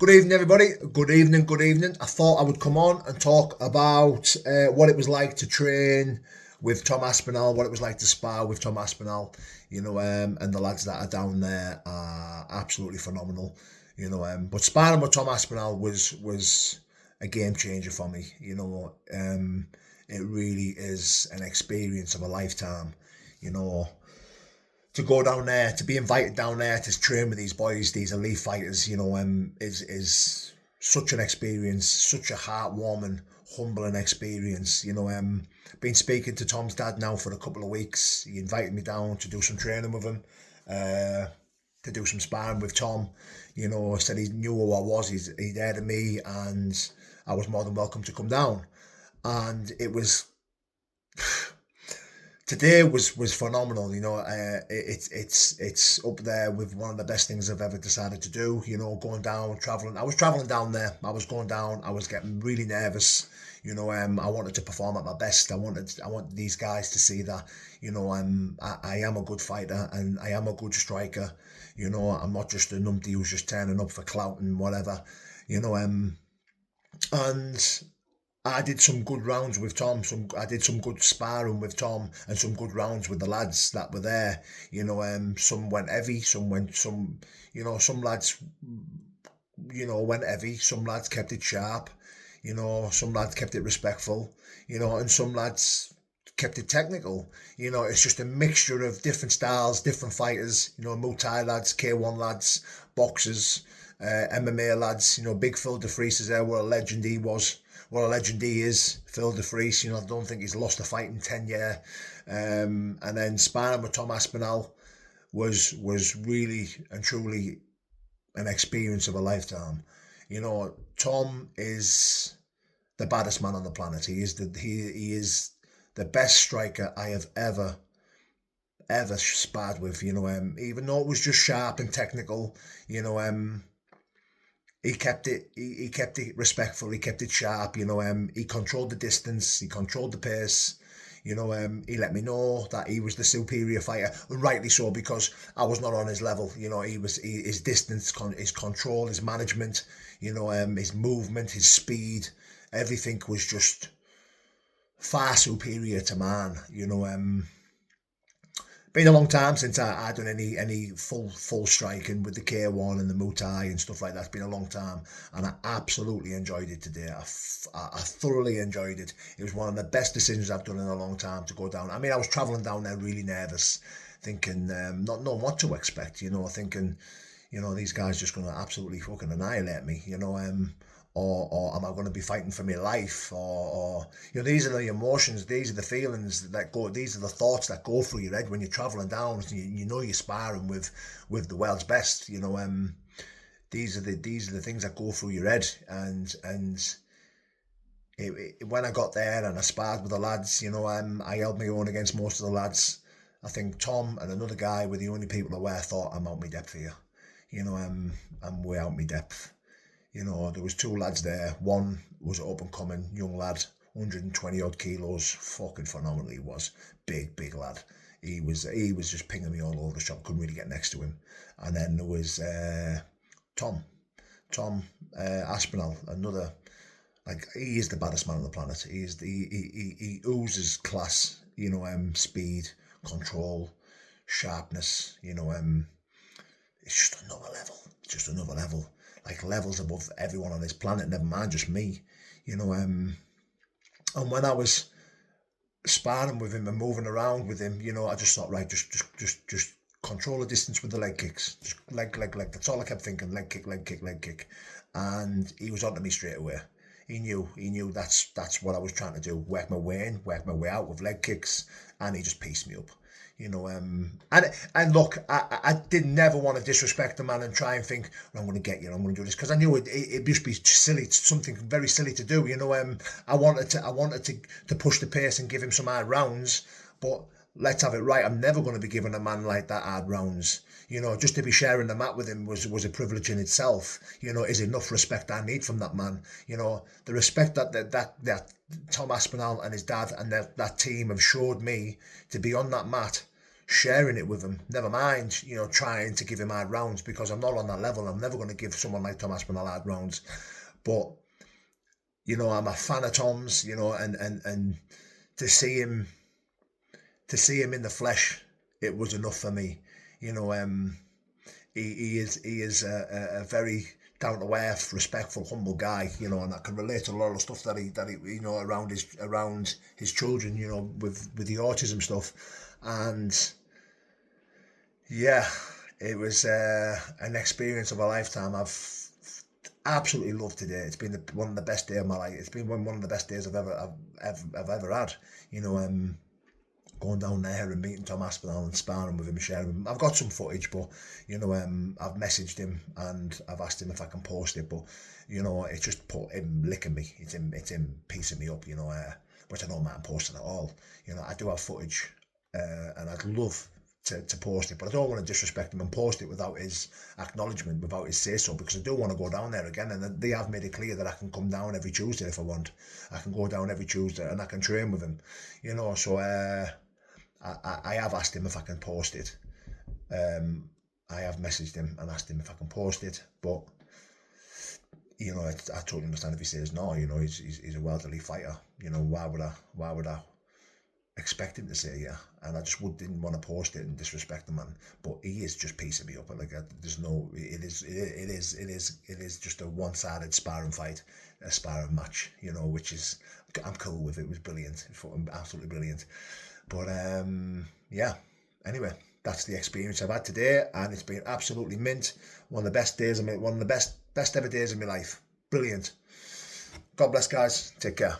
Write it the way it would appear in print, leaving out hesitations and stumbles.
Good evening, everybody. Good evening, good evening. I thought I would come on and talk about what it was like to train with Tom Aspenel, what it was like to spar with Tom Aspenel, and the lads that are down there are absolutely phenomenal, but sparring with Tom Aspenel was a game changer for me, it really is an experience of a lifetime, you know, to go down there, to be invited down there to train with these boys, these elite fighters, is such an experience, such a heartwarming, humbling experience. Been speaking to Tom's dad now for a couple of weeks. He invited me down to do some training with him, to do some sparring with Tom. Said he knew who I was. He'd heard of me, and I was more than welcome to come down. And it was today was phenomenal. It's up there with one of the best things I've ever decided to do. Going down, traveling. I was traveling down there. I was going down. I was getting really nervous. I wanted to perform at my best. I wanted these guys to see that. I am a good fighter and I am a good striker. I'm not just a numpty who's just turning up for clout and whatever. And I did some good rounds with Tom. I did some good sparring with Tom and some good rounds with the lads that were there. Some went heavy, some lads, went heavy. Some lads kept it sharp. Some lads kept it respectful. And some lads kept it technical. It's just a mixture of different styles, different fighters. Muay Thai lads, K1 lads, boxers, MMA lads. Big Phil DeFries is there. What a legend he was. What a legend he is, Phil DeFries. I don't think he's lost a fight in 10 years. And then sparring with Tom Aspenel was really and truly an experience of a lifetime. Tom is the baddest man on the planet. He is the best striker I have ever sparred with. Even though it was just sharp and technical, he kept it respectful. He kept it sharp. He controlled the distance. He controlled the pace. He let me know that he was the superior fighter, and rightly so, because I was not on his level. His distance, his control, his management, his movement, his speed, everything was just far superior to mine. Been a long time since I done any full striking with the K1 and the Muay Thai and stuff like that. It's been a long time, and I absolutely enjoyed it today. I thoroughly enjoyed it. It was one of the best decisions I've done in a long time to go down. I mean, I was travelling down there really nervous, thinking not knowing what to expect. Thinking, these guys just going to absolutely fucking annihilate me. Or am I going to be fighting for my life? Or these are the emotions, these are the feelings that go, these are the thoughts that go through your head when you're travelling down. You're sparring with the world's best. These are the things that go through your head. And when I got there and I sparred with the lads, I held my own against most of the lads. I think Tom and another guy were the only people that thought I'm out my depth here. I'm way out my depth. There was two lads there. One was an up-and-coming young lad, 120 odd kilos, fucking phenomenal he was. Big lad. He was just pinging me all over the shop, couldn't really get next to him. And then there was Tom Aspinall, another, he is the baddest man on the planet. He oozes class, speed, control, sharpness, it's just another level. Levels above everyone on this planet, never mind just me, and when I was sparring with him and moving around with him, I just thought, right, just control the distance with the leg kicks, just leg, that's all I kept thinking, leg kick, and he was onto me straight away. He knew that's what I was trying to do, work my way in, work my way out with leg kicks, and he just pieced me up. And look, I did never want to disrespect the man and try and think, I'm going to get you, I'm going to do this, because I knew it'd just be silly, something very silly to do. I wanted to push the pace and give him some hard rounds, but let's have it right. I'm never going to be giving a man like that hard rounds. Just to be sharing the mat with him was a privilege in itself. Is enough respect I need from that man. The respect that Tom Aspinall and his dad and that team have showed me to be on that mat sharing it with him. Never mind, you know, trying to give him hard rounds, because I'm not on that level. I'm never going to give someone like Tom Aspenel hard rounds. But, you know, I'm a fan of Tom's, you know, and to see him in the flesh, it was enough for me. You know, he is a very down to earth, respectful, humble guy, you know, and I can relate to a lot of stuff that he you know, around his children, you know, with the autism stuff. And yeah, it was an experience of a lifetime. I've absolutely loved today. It's been one of the best days of my life. It's been one of the best days I've ever had. You know, going down there and meeting Tom Aspenel and sparring with him, sharing with him. I've got some footage, but, you know, I've messaged him and I've asked him if I can post it, but, you know, it's just put him licking me. It's him piecing me up, you know, which I don't mind posting at all. You know, I do have footage, and I'd love to post it, but I don't want to disrespect him and post it without his acknowledgement, without his say so, because I do want to go down there again, and they have made it clear that I can come down every Tuesday if I want. I can go down every Tuesday and I can train with him, you know. So I have asked him if I can post it. I have messaged him and asked him if I can post it, but, you know, I totally understand if he says no. You know, he's a world elite fighter. You know, why would I expect him to say yeah? And I just didn't want to post it and disrespect the man. But he is just piecing me up. Like, there's no, it is just a one-sided sparring fight, a sparring match. You know, which is, I'm cool with it. It was brilliant, absolutely brilliant. But yeah. Anyway, that's the experience I've had today, and it's been absolutely mint. One of the best days of one of the best ever days of my life. Brilliant. God bless, guys. Take care.